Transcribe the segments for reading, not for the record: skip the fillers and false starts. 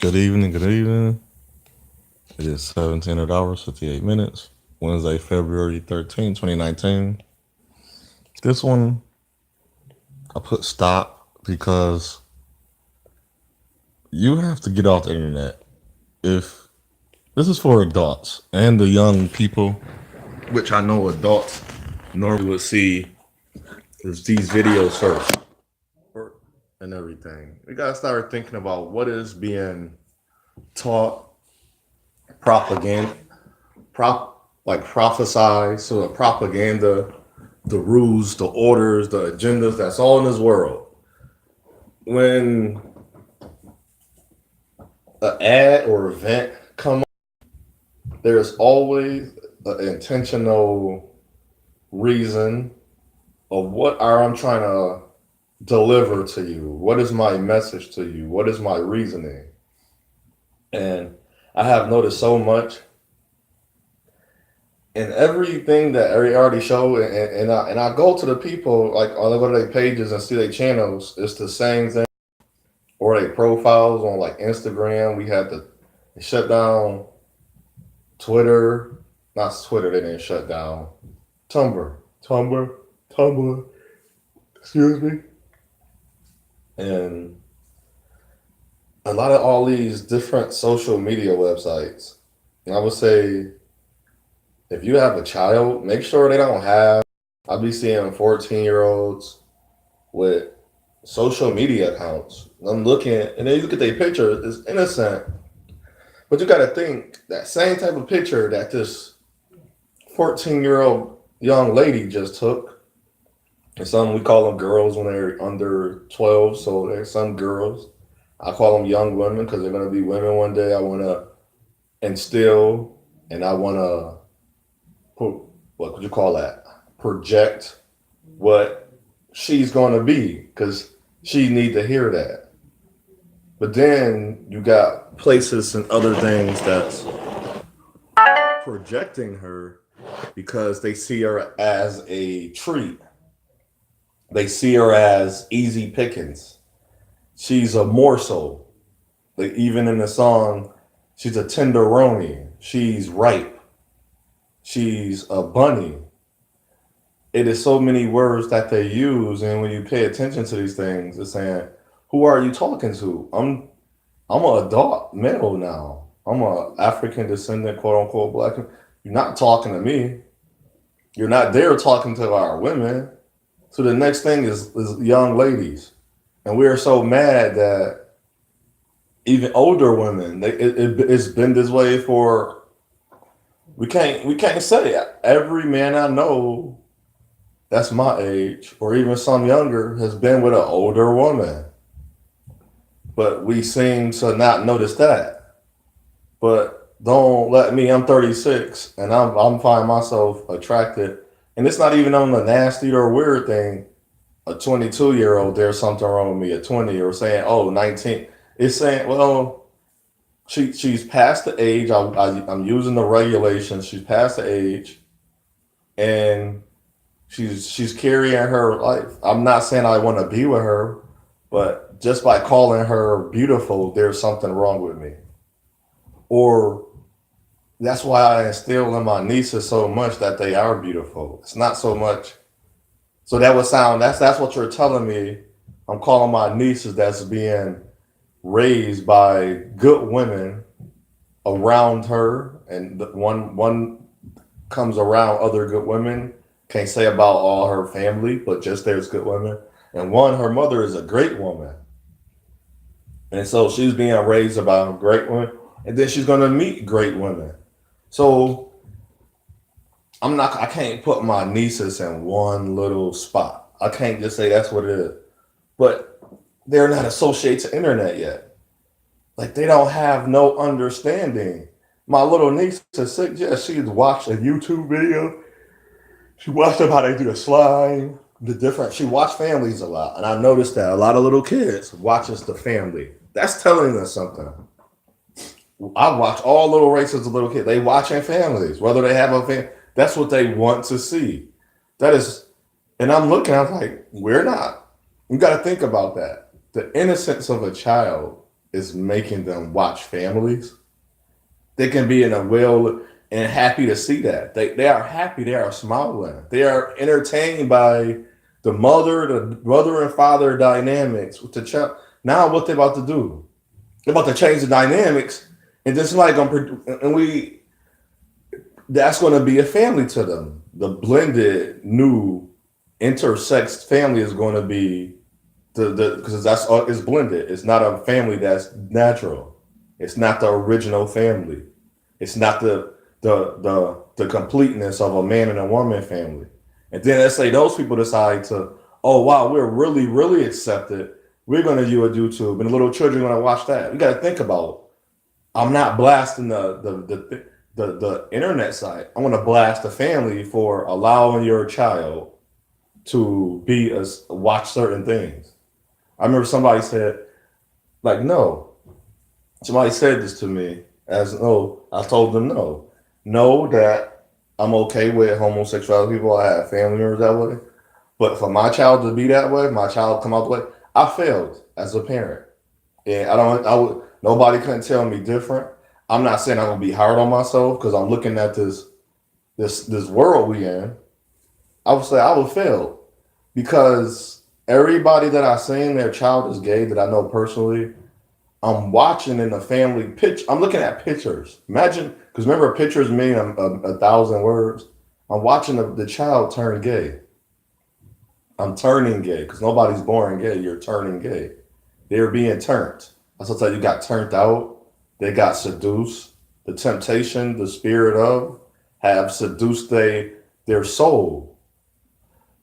Good evening, good evening. It is 17 hours, 58 minutes. Wednesday, February 13th, 2019. This one, I put stop because you have to get off the internet. If this is for adults and the young people, which I know adults normally would see is these videos first and everything. We gotta start thinking about what is being taught, propaganda, like prophesied, so the propaganda, the rules, the orders, the agendas, that's all in this world. When an ad or event come up, there's always an intentional reason of what are I'm trying to deliver to you. What is my message to you? What is my reasoning? And I have noticed so much in everything that I already show, and I go to the people like I go to their pages and see their channels. It's the same thing, or their profiles on like Instagram. We had to shut down Twitter, not Twitter. They didn't shut down Tumblr, Tumblr, Tumblr. Excuse me. And a lot of all these different social media websites. And I would say if you have a child, make sure they don't have. I be seeing 14-year-olds with social media accounts. I'm looking, and then you look at their picture, it's innocent. But you got to think that same type of picture that this 14-year-old young lady just took, and some we call them girls when they're under 12, so there's some girls. I call them young women because they're going to be women one day. I want to instill and I want to put, what would you call that? Project what she's going to be because she need to hear that. But then you got places and other things that's projecting her because they see her as a treat. They see her as easy pickings. She's a morsel. Like even in the song, she's a tenderoni. She's ripe. She's a bunny. It is so many words that they use, and when you pay attention to these things, it's saying, "Who are you talking to?" I'm an adult male now. I'm a African descendant, quote unquote, black. You're not talking to me. You're not there talking to our women. So the next thing is young ladies, and we are so mad that even older women, it's been this way for. We can't say it. Every man I know that's my age, or even some younger, has been with an older woman. But we seem to not notice that. But don't let me. I'm 36, and I'm finding myself attracted, and it's not even on the nasty or weird thing. A 22-year-old, there's something wrong with me. A 20, or saying, oh, 19. It's saying, well, she's past the age. I'm using the regulations. She's past the age, and she's carrying her life. I'm not saying I want to be with her, but just by calling her beautiful, there's something wrong with me. Or that's why I instill in my nieces so much that they are beautiful. It's not so much. So that would sound that's what you're telling me. I'm calling my nieces that's being raised by good women around her, and one comes around other good women. Can't say about all her family, but just there's good women. And one, her mother is a great woman, and so she's being raised by a great woman, and then she's gonna meet great women. So I'm not. I can't put my nieces in one little spot. I can't just say that's what it is. But they're not associated to internet yet. Like they don't have no understanding. My little niece is six. Yeah, she's watched a YouTube video. She watched them how they do the slime, the different. She watched families a lot, and I noticed that a lot of little kids watches the family. That's telling us something. I watch all little races of little kids. They watching families, whether they have a family. That's what they want to see. That is, and I'm looking. I'm like, we're not. You got to think about that. The innocence of a child. is making them watch families. They can be in a will and happy to see that. They are happy. They are smiling. They are entertained by the mother and father dynamics with the child. Now what they're about to do? They're about to change the dynamics, and then somebody and we that's going to be a family to them. The blended new intersex family is going to be the because that's it's blended. It's not a family that's natural. It's not the original family. It's not the completeness of a man and a woman family. And then let's say those people decide to, oh wow, we're really accepted. We're going to use YouTube, and the little children are going to watch that. You got to think about. I'm not blasting the internet site. I want to blast the family for allowing your child to watch certain things. I remember somebody said, like, no. Somebody said this to me as no. I told them no. Know that I'm okay with homosexuality people. I have family members that way. But for my child to be that way, my child come out the way, I failed as a parent. And nobody couldn't tell me different. I'm not saying I'm gonna be hard on myself because I'm looking at this world we in. I would say I would fail because everybody that I seen their child is gay that I know personally, I'm watching in the family pitch. I'm looking at pictures. Imagine, because remember, pictures mean a thousand words. I'm watching the child turn gay. I'm turning gay because nobody's born gay. You're turning gay. They're being turned. That's what you got turned out. They got seduced. The temptation, the spirit of, have seduced their soul.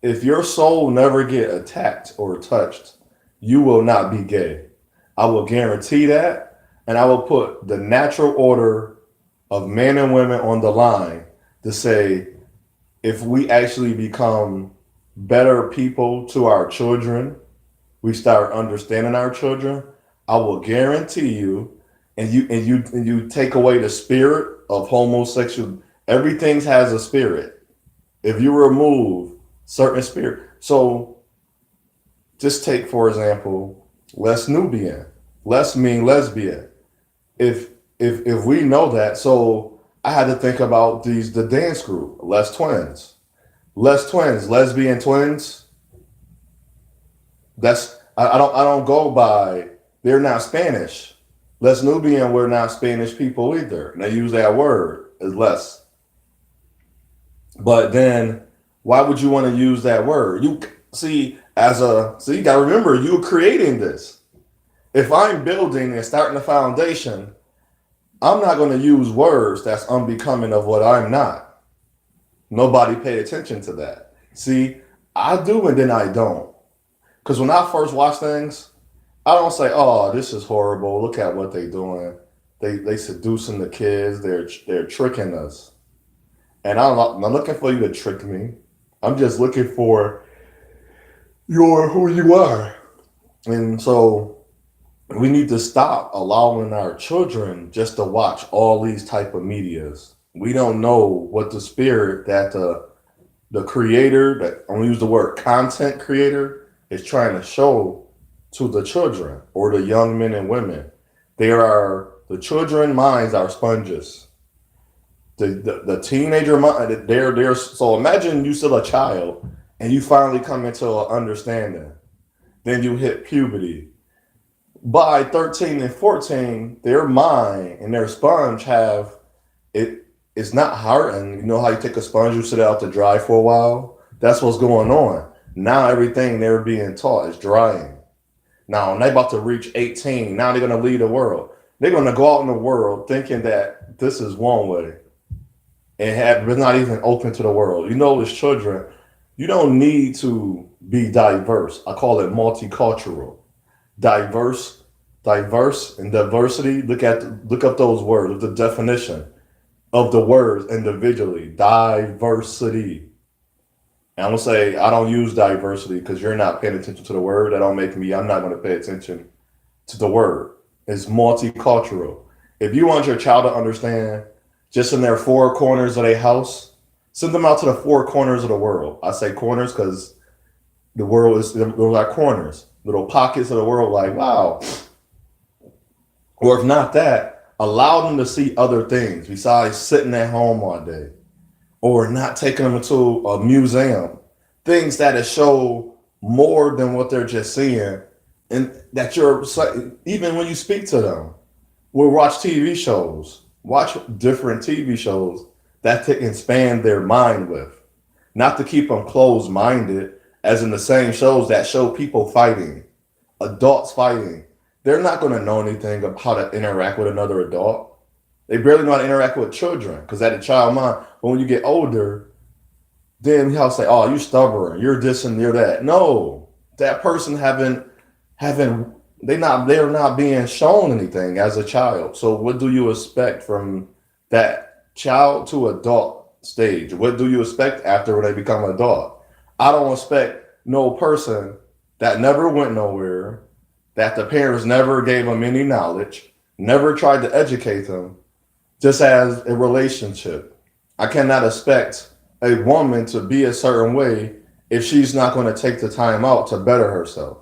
If your soul never get attacked or touched, you will not be gay. I will guarantee that, and I will put the natural order of men and women on the line to say, if we actually become better people to our children, we start understanding our children, I will guarantee you, and you take away the spirit of homosexual, everything has a spirit. If you remove certain spirit, so just take for example, Les Nubian. Les mean lesbian. If we know that, so I had to think about the dance group, Les Twins. Les Twins, lesbian twins. I don't go by, they're not Spanish. Les Nubian, we're not Spanish people either. And they use that word as less. But then why would you want to use that word? You gotta remember you're creating this. If I'm building and starting the foundation, I'm not going to use words that's unbecoming of what I'm not. Nobody paid attention to that. See, I do and then I don't. Because when I first watch things, I don't say, "Oh, this is horrible. Look at what they're doing. They seducing the kids. They're tricking us." And I'm not looking for you to trick me. I'm just looking for who you are. And so we need to stop allowing our children just to watch all these type of medias. We don't know what the spirit that the creator, that I'm gonna use the word content creator, is trying to show to the children or the young men and women. The children minds are sponges. The teenager mind, they're so imagine you still a child and you finally come into an understanding. Then you hit puberty. By 13 and 14, their mind and their sponge have it. It's not hardened. You know how you take a sponge, you sit it out to dry for a while? That's what's going on. Now everything they're being taught is drying. Now when they're about to reach 18, now they're going to lead the world. They're going to go out in the world thinking that this is one way and they're not even open to the world. You know, as children, you don't need to be diverse. I call it multicultural. Diverse and diversity. Look up those words, the definition of the words individually. Diversity. And I'm gonna say I don't use diversity because you're not paying attention to the word. That don't make me. I'm not gonna pay attention to the word. It's multicultural. If you want your child to understand, just in their four corners of their house, send them out to the four corners of the world. I say corners because the world is they're like corners, little pockets of the world. Like, wow, Or if not that, allow them to see other things besides sitting at home all day, or not taking them into a museum, things that show more than what they're just seeing, and that you're even when you speak to them, we'll watch TV shows, watch different TV shows that to expand their mind with, not to keep them closed minded, as in the same shows that show people fighting, adults fighting. They're not going to know anything of how to interact with another adult. They barely know how to interact with children because at a child mind. But when you get older, then he'll say, "Oh, you're stubborn. You're this and you're that." No, that person haven't they're not being shown anything as a child. So what do you expect from that child to adult stage? What do you expect after when they become an adult? I don't expect no person that never went nowhere, that the parents never gave them any knowledge, never tried to educate them, just as a relationship. I cannot expect a woman to be a certain way if she's not going to take the time out to better herself.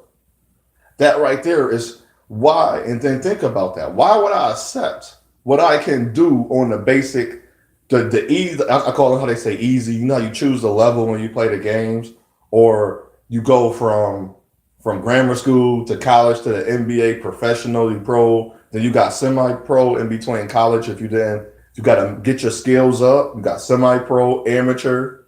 That right there is why, and then think about that. Why would I accept what I can do on the basic, the easy, I call it how they say easy. You know, you choose the level when you play the games, or you go from grammar school to college to the NBA, professionally pro. Then you got semi-pro in between college. If you didn't, you got to get your skills up. You got semi-pro, amateur.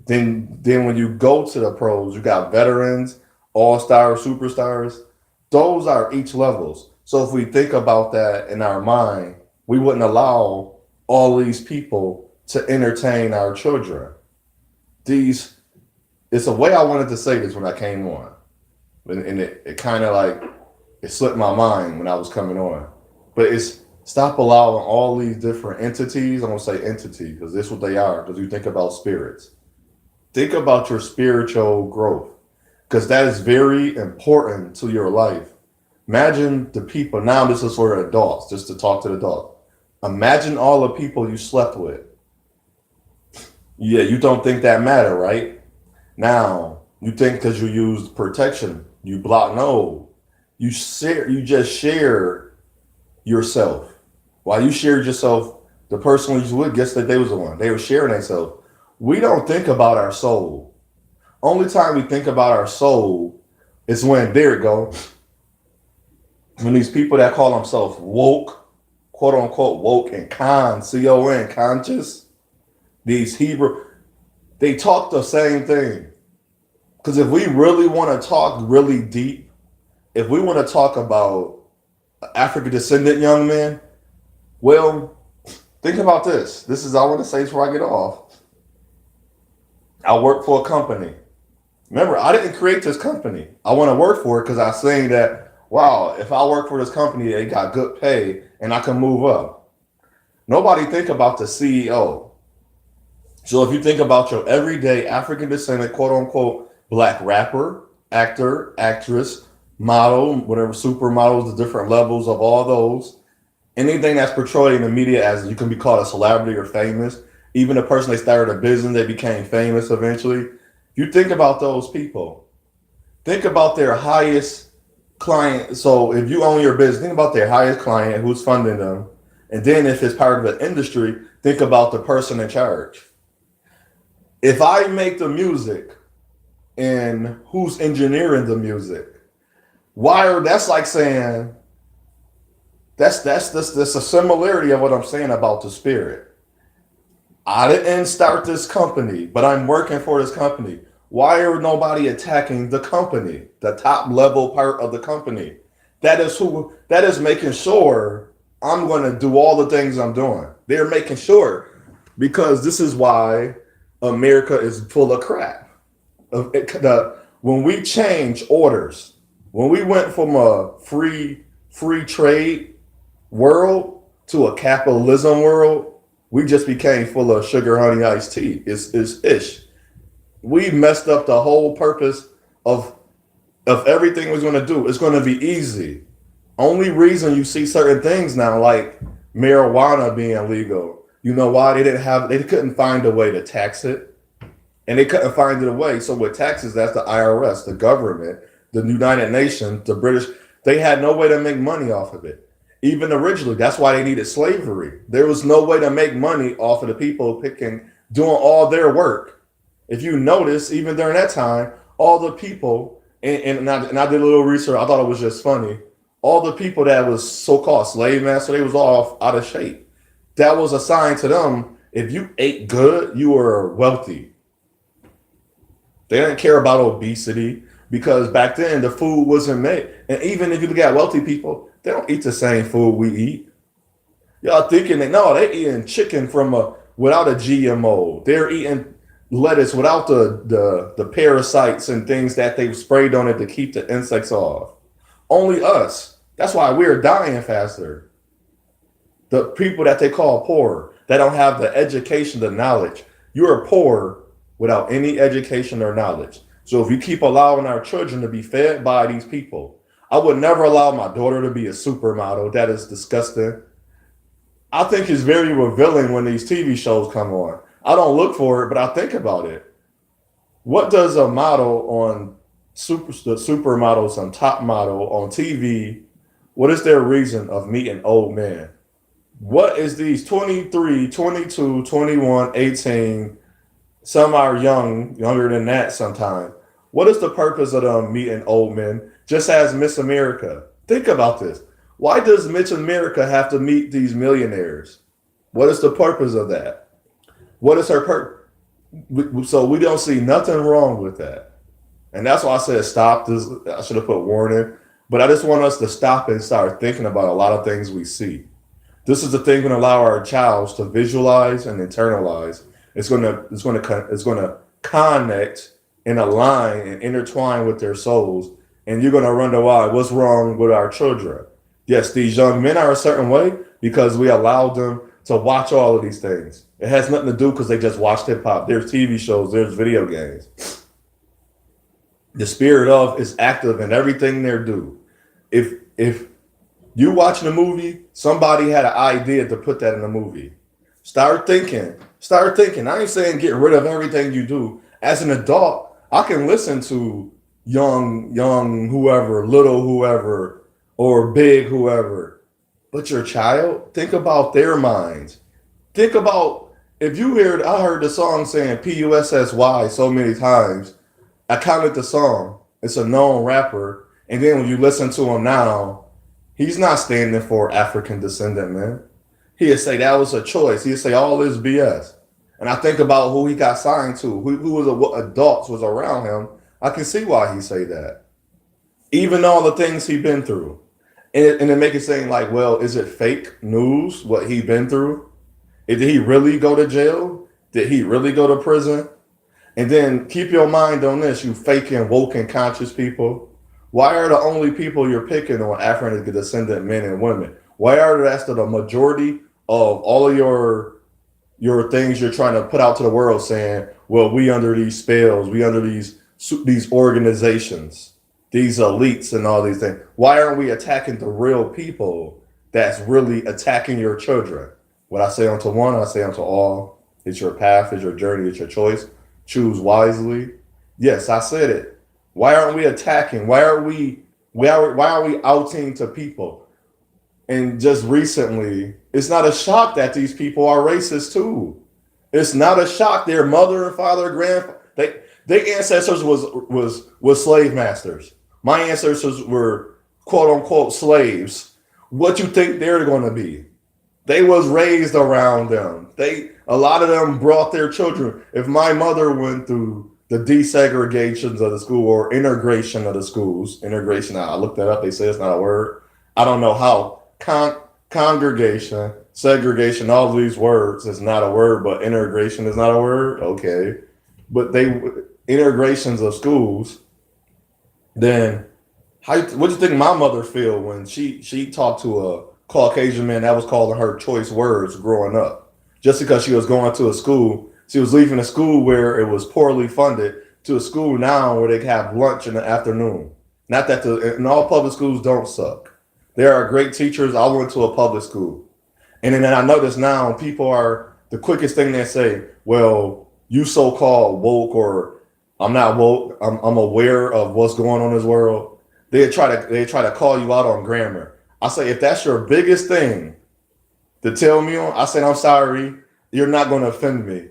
Then when you go to the pros, you got veterans, all-stars, superstars. Those are each levels. So if we think about that in our mind, we wouldn't allow all these people to entertain our children. These It's a way I wanted to say this when I came on, and it kind of like it slipped my mind when I was coming on. But it's stop allowing all these different entities. I'm gonna say entity because this is what they are. Because you think about spirits, think about your spiritual growth because that is very important to your life. Imagine the people. Now this is for adults, just to talk to the adults. Imagine all the people you slept with. Yeah, you don't think that matter, right? Now you think because you used protection, you block. No, you share. You just share yourself. While you shared yourself, the person you was with, guess that they was the one. They were sharing themselves. We don't think about our soul. Only time we think about our soul is when there it go. When these people that call themselves woke, quote unquote woke and con conscious, these Hebrew, they talk the same thing. Because if we really want to talk really deep, if we want to talk about African descendant young men, well, think about this. This is all I want to say before I get off. I work for a company. Remember, I didn't create this company. I want to work for it because I saying that, wow, if I work for this company, they got good pay and I can move up. Nobody think about the CEO. So if you think about your everyday African descendant, quote unquote, black rapper, actor, actress, model, whatever supermodels, the different levels of all those, anything that's portrayed in the media as you can be called a celebrity or famous, even a person they started a business, they became famous eventually. You think about those people. Think about their highest client. So if you own your business, think about their highest client who's funding them. And then if it's part of an industry, think about the person in charge. If I make the music and who's engineering the music, that's like saying that's a similarity of what I'm saying about the spirit. I didn't start this company, but I'm working for this company. Why are nobody attacking the company, the top level part of the company? That is making sure I'm going to do all the things I'm doing. They're making sure because this is why America is full of crap. When we change orders, when we went from a free trade world to a capitalism world, we just became full of sugar, honey, iced tea. It's ish. We messed up the whole purpose of everything we're going to do. It's going to be easy. Only reason you see certain things now, like marijuana being legal, you know why? They couldn't find a way to tax it, and they couldn't find it a way. So with taxes, that's the IRS, the government, the United Nations, the British. They had no way to make money off of it. Even originally, that's why they needed slavery. There was no way to make money off of the people picking, doing all their work. If you notice, even during that time, all the people, and I did a little research, I thought it was just funny. All the people that was so-called slave master, they was all out of shape. That was a sign to them. If you ate good, you were wealthy. They didn't care about obesity because back then the food wasn't made. And even if you look at wealthy people, they don't eat the same food we eat. Y'all thinking that no, they eating chicken from a without a GMO. They're eating lettuce without the parasites and things that they've sprayed on it to keep the insects off. Only us. That's why we're dying faster. The people that they call poor, that don't have the education, the knowledge. You are poor without any education or knowledge. So if you keep allowing our children to be fed by these people, I would never allow my daughter to be a supermodel. That is disgusting. I think it's very revealing when these TV shows come on. I don't look for it, but I think about it. What does a model on the supermodel, some top model on TV, what is their reason of meeting old men? What is these 23, 22, 21, 18? Some are younger than that sometimes. What is the purpose of them meeting old men? Just as Miss America. Think about this. Why does Miss America have to meet these millionaires? What is the purpose of that? What is her purpose? So we don't see nothing wrong with that. And that's why I said stop this. I should have put warning. But I just want us to stop and start thinking about a lot of things we see. This is the thing going to allow our child to visualize and internalize. It's going to connect and align and intertwine with their souls. And you're going to wonder why. What's wrong with our children? Yes, these young men are a certain way because we allowed them to watch all of these things. It has nothing to do because they just watched hip hop. There's TV shows, there's video games. The spirit of is active in everything they do. If you watching a movie, somebody had an idea to put that in the movie. Start thinking. Start thinking. I ain't saying get rid of everything you do. As an adult, I can listen to young whoever, little whoever, or big whoever. But your child, think about their minds. Think about I heard the song saying PUSSY so many times. I counted the song. It's a known rapper. And then when you listen to him now, he's not standing for African descendant, man. He'd say that was a choice. He'd say all this BS. And I think about who he got signed to, who was what adults was around him. I can see why he say that. Even all the things he been through. And it make it seem like, well, is it fake news what he been through? Did he really go to jail? Did he really go to prison? And then keep your mind on this, you fake and woke and conscious people. Why are the only people you're picking on African descendant men and women? Why are that's the majority of all of your things you're trying to put out to the world saying, well, we under these spells, we under these organizations, these elites and all these things. Why aren't we attacking the real people that's really attacking your children? What I say unto one, I say unto all. It's your path, it's your journey, it's your choice. Choose wisely. Yes, I said it. Why aren't we attacking? Why are we outing to people? And just recently, it's not a shock that these people are racist too. It's not a shock. Their mother and father, their ancestors was slave masters. My ancestors were quote unquote slaves. What you think they're going to be? They was raised around them. A lot of them brought their children. If my mother went through the desegregations of the school or integration of the schools, integration, I looked that up. They say it's not a word. I don't know how. Congregation, segregation, all these words is not a word, but integration is not a word. Okay. But integrations of schools, then what do you think my mother feel when she talked to a Caucasian man that was calling her choice words growing up? Just because she was going to a school, she was leaving a school where it was poorly funded to a school now where they have lunch in the afternoon. Not that and all public schools don't suck. There are great teachers. I went to a public school. And then I notice now people are the quickest thing they say, well, you so-called woke, or I'm not woke. I'm aware of what's going on in this world. They try to call you out on grammar. I say, if that's your biggest thing to tell me on, I said, I'm sorry, you're not going to offend me.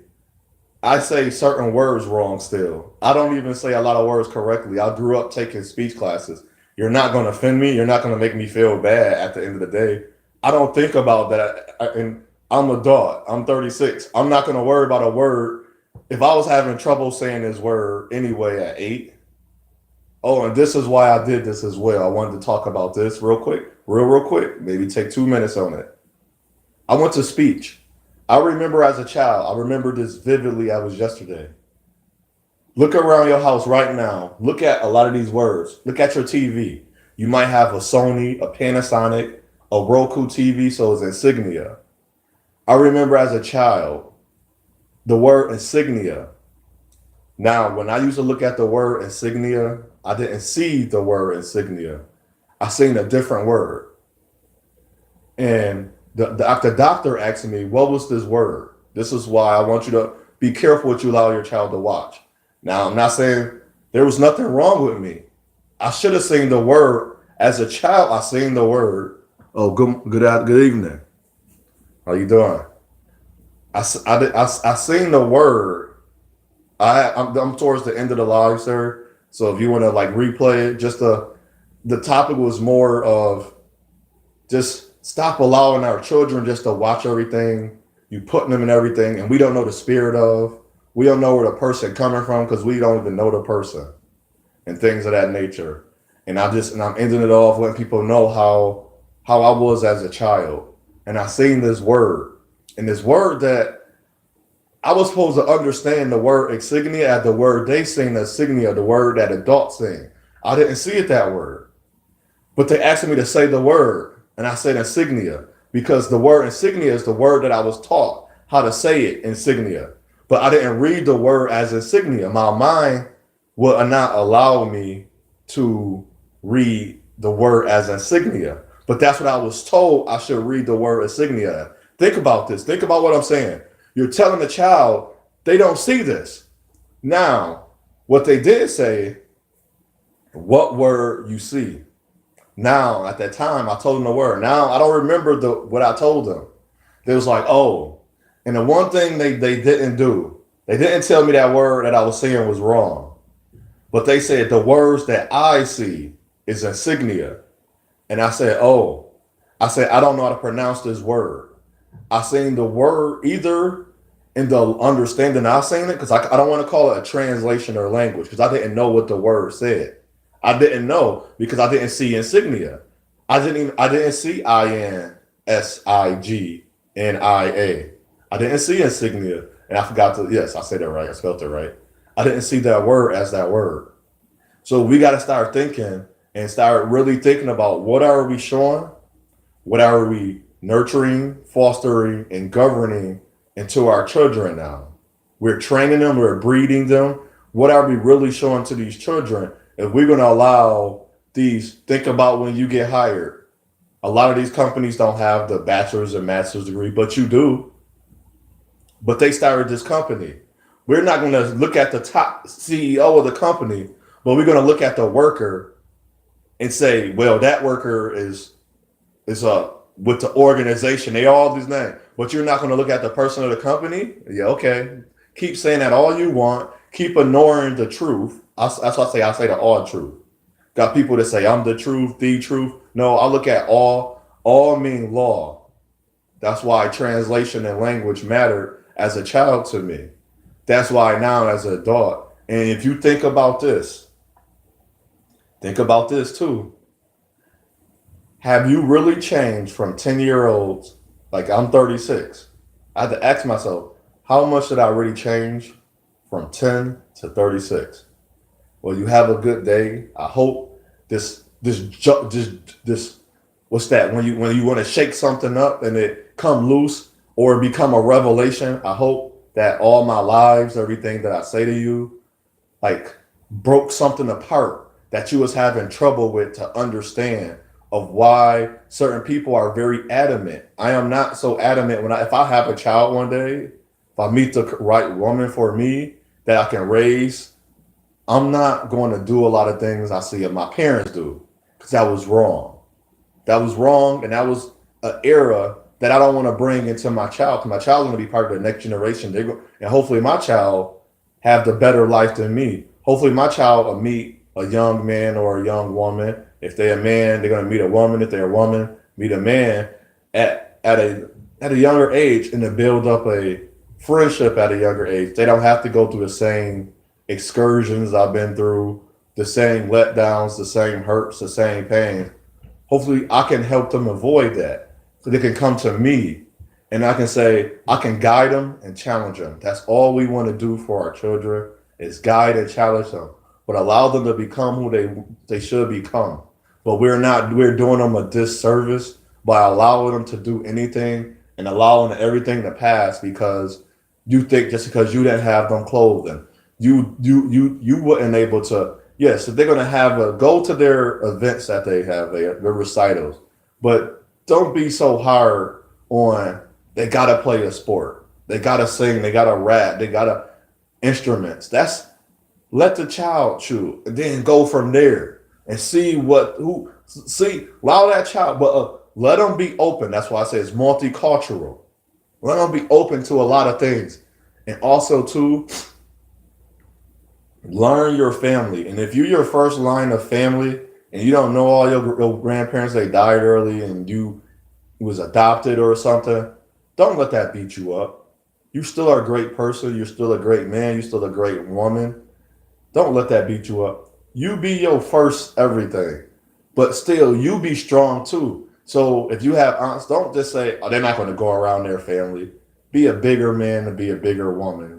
I say certain words wrong still. I don't even say a lot of words correctly. I grew up taking speech classes. You're not going to offend me. You're not going to make me feel bad at the end of the day. I don't think about that. And I'm an adult. I'm 36. I'm not going to worry about a word. If I was having trouble saying this word anyway at 8, oh, and this is why I did this as well. I wanted to talk about this real quick, real quick. Maybe take 2 minutes on it. I went to speech. I remember as a child, I remember this vividly. I was yesterday. Look around your house right now. Look at a lot of these words. Look at your TV. You might have a Sony, a Panasonic, a Roku TV, so it's insignia. I remember as a child, the word insignia. Now, when I used to look at the word insignia, I didn't see the word insignia. I seen a different word. And the doctor asked me, what was this word? This is why I want you to be careful what you allow your child to watch. Now, I'm not saying there was nothing wrong with me. I should have seen the word. As a child, I seen the word. Oh, good evening. How you doing? I seen the word. I'm towards the end of the live, sir. So if you want to like replay it, just the topic was more of just stop allowing our children just to watch everything. You putting them in everything, and we don't know the spirit of. We don't know where the person coming from because we don't even know the person and things of that nature. And I'm ending it off letting people know how I was as a child. And I seen this word. And this word that I was supposed to understand the word insignia as the word they sing insignia, the word that adults sing. I didn't see it that word. But they asked me to say the word. And I said insignia because the word insignia is the word that I was taught how to say it, insignia. But I didn't read the word as insignia. My mind would not allow me to read the word as insignia. But that's what I was told I should read the word insignia. Think about this. Think about what I'm saying. You're telling the child they don't see this. Now, what they did say, what word you see? Now, at that time, I told them the word. Now, I don't remember what I told them. They was like, oh, and the one thing they didn't do, they didn't tell me that word that I was saying was wrong. But they said the words that I see is insignia. And I said, oh, I said, I don't know how to pronounce this word. I seen the word either in the understanding I seen it, because I don't want to call it a translation or language, because I didn't know what the word said. I didn't know because I didn't see insignia. I didn't see INSIGNIA. I didn't see insignia. And I forgot to, yes, I said it right. I spelled it right. I didn't see that word as that word. So we got to start thinking and start really thinking about what are we showing? What are we nurturing, fostering, and governing into our children now? We're training them, we're breeding them. What are we really showing to these children? If we're going to allow these, think about when you get hired. A lot of these companies don't have the bachelor's and master's degree, but you do. But they started this company. We're not going to look at the top CEO of the company, but we're going to look at the worker and say, well, that worker is with the organization. They all these names, but you're not going to look at the person of the company. Yeah, okay. Keep saying that all you want. Keep ignoring the truth. That's what I say the all truth. Got people that say I'm the truth, the truth. No, I look at all. All mean law. That's why translation and language mattered as a child to me. That's why now as an adult. And if you think about this too. Have you really changed from 10-year-olds? Like I'm 36. I had to ask myself, how much did I really change from 10 to 36? Well, you have a good day. I hope this what's that? When you want to shake something up and it come loose or become a revelation, I hope that all my lives, everything that I say to you, like broke something apart that you was having trouble with to understand of why certain people are very adamant. I am not so adamant if I have a child one day, if I meet the right woman for me that I can raise, I'm not going to do a lot of things I see my parents do because that was wrong. That was wrong, and that was an era that I don't want to bring into my child. Because my child's going to be part of the next generation. And hopefully my child have the better life than me. Hopefully my child will meet a young man or a young woman. If they're a man, they're going to meet a woman. If they're a woman, meet a man at a younger age, and to build up a friendship at a younger age. They don't have to go through the same excursions I've been through, the same letdowns, the same hurts, the same pain. Hopefully I can help them avoid that. So they can come to me and I can say, I can guide them and challenge them. That's all we want to do for our children is guide and challenge them, but allow them to become who they should become. But we're doing them a disservice by allowing them to do anything and allowing everything to pass because you think just because you didn't have them clothing, you weren't able to. Yes, if they're gonna have go to their events that they have, their recitals, but don't be so hard on they gotta play a sport, they gotta sing, they gotta rap, they gotta instruments. That's let the child choose and then go from there and see allow that child, but let them be open. That's why I say it's multicultural. Let them be open to a lot of things, and also too learn your family. And if you're your first line of family and you don't know all your grandparents, they died early, and you was adopted or something, don't let that beat you up. You still are a great person. You're still a great man. You're still a great woman. Don't let that beat you up. You be your first everything, but still you be strong too. So if you have aunts, don't just say, "Oh, they're not going to go around their family." Be a bigger man and be a bigger woman.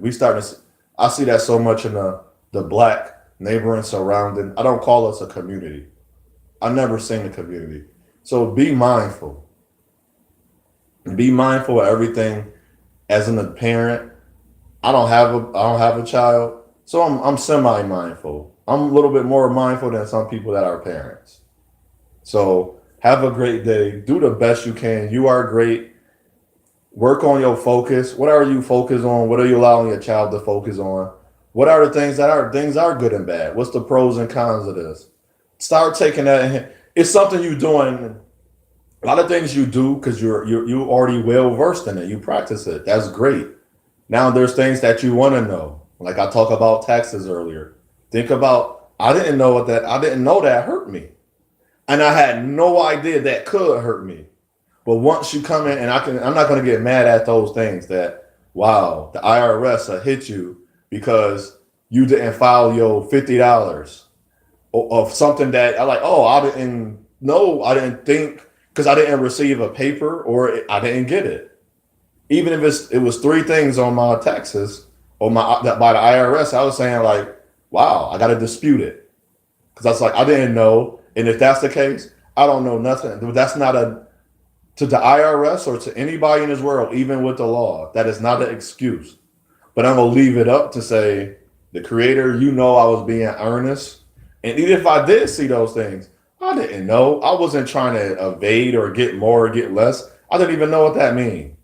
I see that so much in the black neighboring surrounding. I don't call us a community. I never seen a community. So be mindful. Be mindful of everything. As a parent, I don't have a child, so I'm semi mindful. I'm a little bit more mindful than some people that are parents. So have a great day. Do the best you can. You are great. Work on your focus. What are you focused on? What are you allowing your child to focus on? What are the things are good and bad? What's the pros and cons of this? Start taking that. It's something you're doing. A lot of things you do because you already well versed in it. You practice it. That's great. Now there's things that you want to know. Like I talked about taxes earlier. Think about I didn't know that hurt me. And I had no idea that could hurt me. But once you come in and I'm not gonna get mad at those things that wow, the IRS will hit you because you didn't file your $50 of something that I like, oh, I didn't know, I didn't think because I didn't receive a paper or I didn't get it. Even if it was three things on my taxes or by the IRS, I was saying like, wow, I got to dispute it because I was like, I didn't know, and if that's the case, I don't know nothing. That's not to the IRS or to anybody in this world, even with the law, that is not an excuse. But I'm gonna leave it up to say, the Creator, you know, I was being earnest, and even if I did see those things, I didn't know. I wasn't trying to evade or get more or get less. I didn't even know what that means.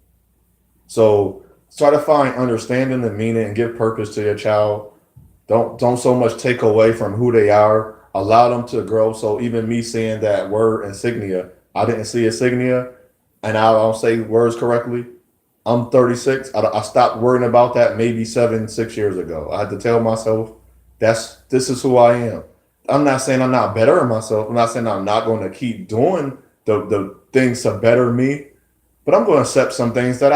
So try to find understanding and meaning and give purpose to your child. Don't so much take away from who they are. Allow them to grow. So even me saying that word insignia, I didn't see insignia, and I don't say words correctly. I'm 36. I stopped worrying about that maybe 6 years ago. I had to tell myself this is who I am. I'm not saying I'm not bettering myself. I'm not saying I'm not going to keep doing the things to better me, but I'm going to accept some things that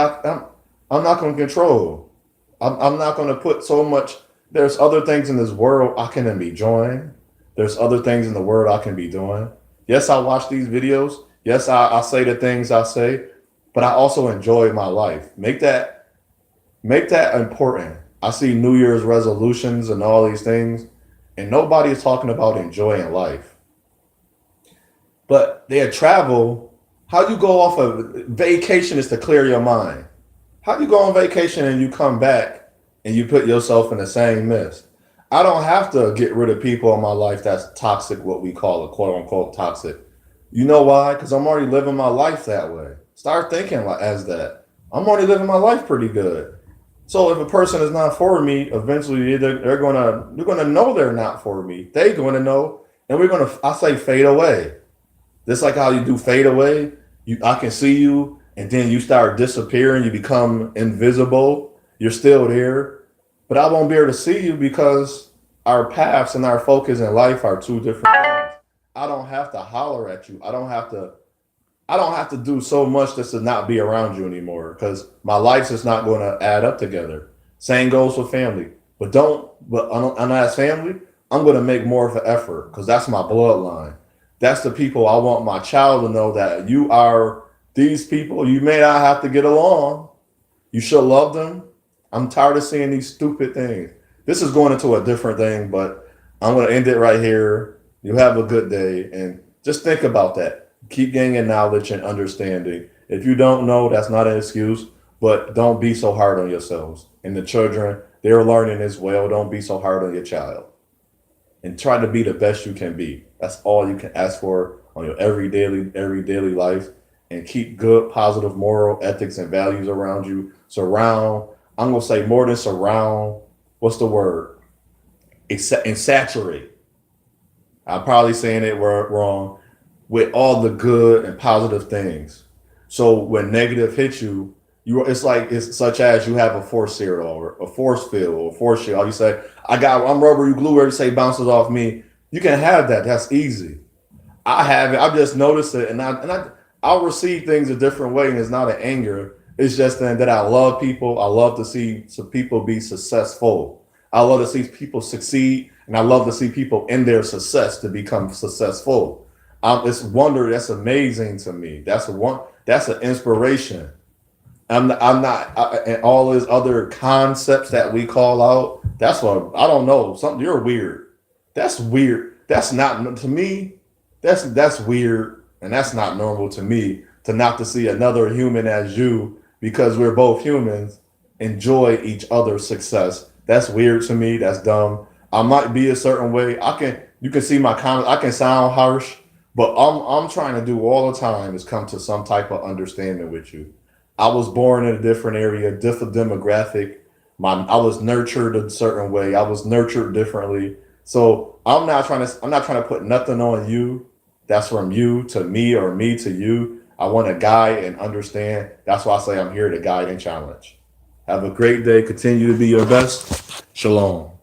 I'm not going to control. I'm not going to put so much. There's other things in this world I can be enjoying. There's other things in the world I can be doing. Yes, I watch these videos. Yes, I say the things I say, but I also enjoy my life. Make that important. I see New Year's resolutions and all these things, and nobody is talking about enjoying life. But they travel. How you go off of vacation is to clear your mind. How you go on vacation and you come back and you put yourself in the same mess? I don't have to get rid of people in my life that's toxic, what we call it, quote unquote toxic. You know why? Because I'm already living my life that way. Start thinking as that. I'm already living my life pretty good. So if a person is not for me, eventually you're gonna know they're not for me. They're gonna know, and I say fade away. Just like how you do fade away, I can see you, and then you start disappearing. You become invisible. You're still there, but I won't be able to see you because our paths and our focus in life are two different things. I don't have to holler at you. I don't have to do so much just to not be around you anymore because my life's just not going to add up together. Same goes with family. But on as family, I'm going to make more of an effort because that's my bloodline. That's the people I want my child to know that you are these people. You may not have to get along. You should love them. I'm tired of seeing these stupid things. This is going into a different thing, but I'm going to end it right here. You have a good day and just think about that. Keep gaining knowledge and understanding. If you don't know, that's not an excuse, but don't be so hard on yourselves. And the children, they're learning as well. Don't be so hard on your child and try to be the best you can be. That's all you can ask for on your every daily life. And keep good, positive moral ethics and values around you. Surround. I'm gonna say more than surround. What's the word? And saturate. I'm probably saying it wrong. With all the good and positive things. So when negative hits you, it's like it's such as you have a force field or a force field or a force shield. You say, I'm rubber, you glue, where you say bounces off me. You can have that. That's easy. I have it. I've just noticed it, I'll receive things a different way, and it's not an anger. It's just that I love people. I love to see some people be successful. I love to see people succeed, and I love to see people in their success to become successful. It's wonder. That's amazing to me. That's one. That's an inspiration. I'm not, and all these other concepts that we call out. That's what I don't know. Something you're weird. That's weird. That's not to me. That's weird, and that's not normal to me to not to see another human as you because we're both humans enjoy each other's success. That's weird to me. That's dumb. I might be a certain way. You can see my comments. I can sound harsh, but I'm trying to do all the time is come to some type of understanding with you. I was born in a different area, different demographic. I was nurtured a certain way. I was nurtured differently. So I'm not trying to put nothing on you. That's from you to me or me to you. I want to guide and understand. That's why I say I'm here to guide and challenge. Have a great day. Continue to be your best. Shalom.